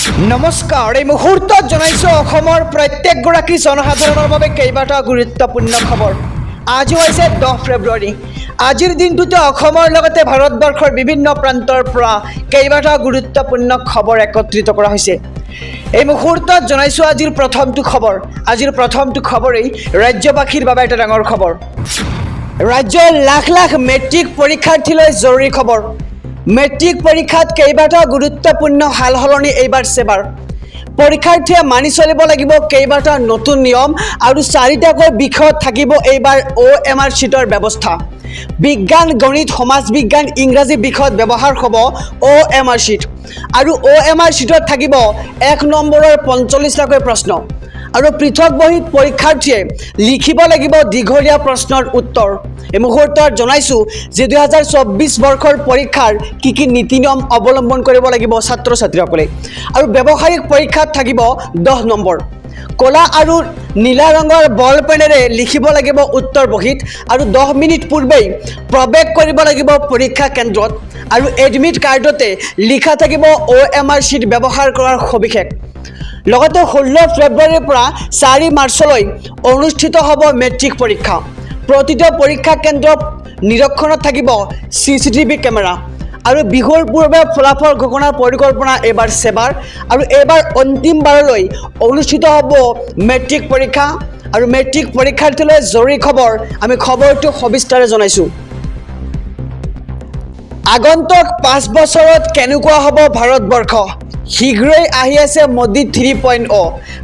নমস্কাৰ এই মুহূৰ্তত জনাইছো অসমৰ প্ৰত্যেকগৰাকী জনসাধাৰণৰ বাবে কেইবাটা গুৰুত্বপূৰ্ণ খবৰ। আজি হৈছে 10 ফেব্ৰুৱাৰী। আজিৰ দিনটোতে অসমৰ লগতে ভাৰতবৰ্ষৰ বিভিন্ন প্ৰান্তৰ পৰা কেইবাটা গুৰুত্বপূৰ্ণ খবৰ একত্ৰিত কৰা হৈছে। এই মুহূৰ্তত জনাইছো আজিৰ প্ৰথমটো খবৰ। আজিৰ প্ৰথমটো খবৰেই ৰাজ্যবাসীৰ বাবে এটা ডাঙৰ খবৰ। ৰাজ্যৰ লাখ লাখ মেট্ৰিক পৰীক্ষাৰ্থীলৈ জৰুৰী খবৰ। মেট্ৰিক পৰীক্ষাত কেইবাটা গুৰুত্বপূৰ্ণ সালসলনি এইবাৰ সেবাৰ। পৰীক্ষাৰ্থীয়ে মানি চলিব লাগিব কেইবাটা নতুন নিয়ম আৰু 4টাকৈ বিষয়ত থাকিব এইবাৰ OMR চিটৰ ব্যৱস্থা। বিজ্ঞান, গণিত, সমাজ বিজ্ঞান, ইংৰাজী বিষয়ত ব্যৱহাৰ হ'ব OMR চিট আৰু OMR চিটত থাকিব 1 নম্বৰৰ 45টাকৈ প্ৰশ্ন আৰু পৃথক বহীত পৰীক্ষাৰ্থীয়ে লিখিব লাগিব দীঘলীয়া প্ৰশ্নৰ উত্তৰ। এই মুহূৰ্তত জনাইছো যে 2024 বৰ্ষৰ পৰীক্ষাৰ কি নীতি নিয়ম অৱলম্বন কৰিব লাগিব ছাত্ৰ ছাত্ৰীসকলে। আৰু ব্যৱহাৰিক পৰীক্ষাত থাকিব 10 নম্বৰ। কলা আৰু নীলা ৰঙৰ বল পেনেৰে লিখিব লাগিব উত্তৰ বহীত আৰু 10 মিনিট পূৰ্বেই প্ৰৱেশ কৰিব লাগিব পৰীক্ষা কেন্দ্ৰত আৰু এডমিট কাৰ্ডতে লিখা থাকিব OMR চিট ব্যৱহাৰ কৰাৰ সবিশেষ। লগতে 16 ফেব্ৰুৱাৰীৰ পৰা 4 মাৰ্চলৈ অনুষ্ঠিত হ'ব মেট্ৰিক পৰীক্ষা। প্ৰতিটো পৰীক্ষা কেন্দ্ৰত নিৰীক্ষণত থাকিব CCTV কেমেৰা আৰু বিহুৰ পূৰ্বে ফলাফল ঘোষণাৰ পৰিকল্পনা এইবাৰ সেবাৰ আৰু এইবাৰ অন্তিমবাৰলৈ অনুষ্ঠিত হ'ব মেট্ৰিক পৰীক্ষা আৰু মেট্ৰিক পৰীক্ষাৰ্থীলৈ জৰুৰী খবৰ। আমি খবৰটো সবিস্তাৰে জনাইছো। আগন্তুক 5 বছৰত কেনেকুৱা হ'ব ভাৰতবৰ্ষ? শীঘ্ৰেই আহি আছে মোদী 3.0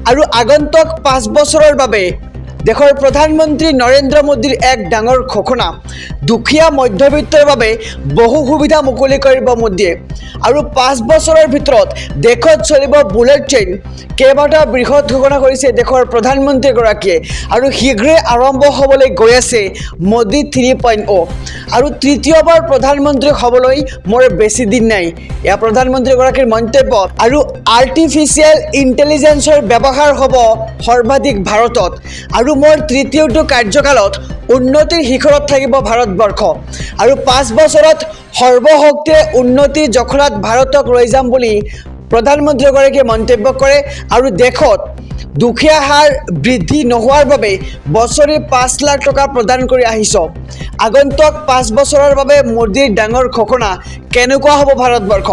আৰু আগন্তুক 5 বছৰৰ বাবে দেশৰ প্ৰধানমন্ত্ৰী নৰেন্দ্ৰ মোদীৰ এক ডাঙৰ ঘোষণা। দুখীয়া মধ্যবিত্তৰ বাবে বহু সুবিধা মুকলি কৰিব মোদীয়ে আৰু 5 বছৰৰ ভিতৰত দেশত চলিব বুলেট ট্ৰেইন। কেইবাটা বৃহৎ ঘোষণা কৰিছে দেশৰ প্ৰধানমন্ত্ৰীগৰাকীয়ে আৰু শীঘ্ৰেই আৰম্ভ হ'বলৈ গৈ আছে মোদী 3.0 আৰু তৃতীয়বাৰ প্ৰধানমন্ত্ৰী হ'বলৈ মোৰ বেছি দিন নাই, এয়া প্ৰধানমন্ত্ৰীগৰাকীৰ মন্তব্য। আৰু আৰ্টিফিচিয়েল ইণ্টেলিজেন্সৰ ব্যৱহাৰ হ'ব সৰ্বাধিক ভাৰতত আৰু মোৰ তৃতীয়টো কাৰ্যকালত উন্নতিৰ শিখৰত থাকিব ভাৰতবৰ্ষ আৰু 5 বছৰত সৰ্বশক্তিৰে উন্নতিৰ জখলাত ভাৰতক লৈ যাম বুলি প্ৰধানমন্ত্ৰীগৰাকীয়ে মন্তব্য কৰে। আৰু দেশত দুখীয়া হাৰ বৃদ্ধি নোহোৱাৰ বাবে বছৰি 5 লাখ টকা প্ৰদান কৰি আহিছ। আগন্তুক 5 বছৰৰ বাবে মোদীৰ ডাঙৰ ঘোষণা। কেনেকুৱা হ'ব ভাৰতবৰ্ষ?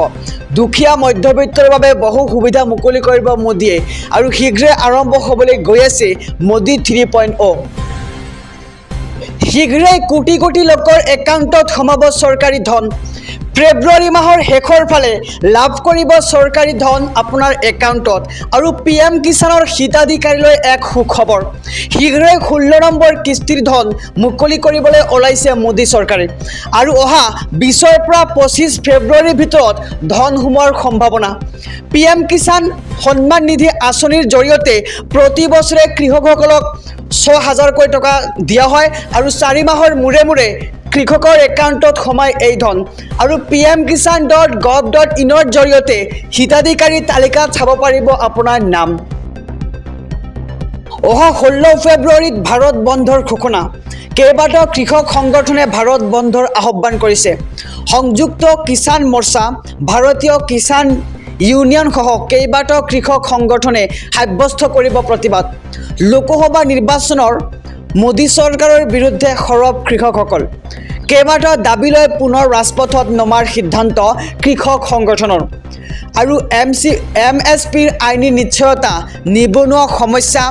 দুখীয়া মধ্যবিত্তৰ বাবে বহু সুবিধা মুকলি কৰিব মোদীয়ে আৰু শীঘ্ৰেই আৰম্ভ হ'বলৈ গৈ আছে মোদী 3.0। শীঘ্ৰেই কোটি কোটি লোকৰ একাউণ্টত সোমাব চৰকাৰী ধন। ফেব্ৰুৱাৰী মাহৰ শেষৰ ফালে লাভ কৰিব চৰকাৰী ধন আপোনাৰ একাউণ্টত আৰু PM কিষাণৰ হিতাধিকাৰীলৈ এক সুখবৰ। শীঘ্ৰেই 16 নম্বৰ কিস্তিৰ ধন মুকলি কৰিবলৈ ওলাইছে মোদী চৰকাৰে আৰু অহা 20ৰ পৰা 25 ফেব্ৰুৱাৰীৰ ভিতৰত ধন সোমোৱাৰ সম্ভাৱনা। PM কিষাণ সন্মান নিধি আঁচনিৰ জৰিয়তে প্ৰতি বছৰে কৃষকসকলক 6,000কৈ টকা দিয়া হয় আৰু 4 মাহৰ মূৰে মূৰে কৃষকৰ একাউণ্টত সোমায় এই ধন আৰু pmkisan.gov.in ৰ জৰিয়তে হিতাধিকাৰী তালিকাত চাব পাৰিব আপোনাৰ নাম। অহা 16 ফেব্ৰুৱাৰীত ভাৰত বন্ধৰ ঘোষণা। কেইবাটাও কৃষক সংগঠনে ভাৰত বন্ধৰ আহ্বান কৰিছে। সংযুক্ত কিষাণ মৰ্চা, ভাৰতীয় কিষাণ ইউনিয়ন সহ কেইবাটাও কৃষক সংগঠনে সাব্যস্ত কৰিব প্ৰতিবাদ। লোকসভা নিৰ্বাচনৰ মোদী চৰকাৰৰ বিৰুদ্ধে সৰব কৃষকসকল। কেইবাটাও দাবী লৈ পুনৰ ৰাজপথত নমাৰ সিদ্ধান্ত কৃষক সংগঠনৰ আৰু MSPৰ আইনী নিশ্চয়তা, নিবনুৱা সমস্যা,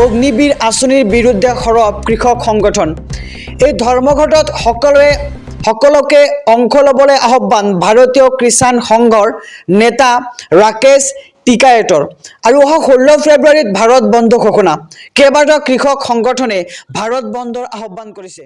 অগ্নিবীৰ আঁচনিৰ বিৰুদ্ধে সৰব কৃষক সংগঠন। এই ধৰ্মঘটত সকলোকে অংশ ল'বলৈ আহ্বান ভাৰতীয় কিষাণ সংঘৰ নেতা ৰাকেশ টিকায়তৰ। আৰু অহা 16 ফেব্ৰুৱাৰীত ভাৰত বন্ধ ঘোষণা। কেইবাটাও কৃষক সংগঠনে ভাৰত বন্ধৰ আহ্বান কৰিছে।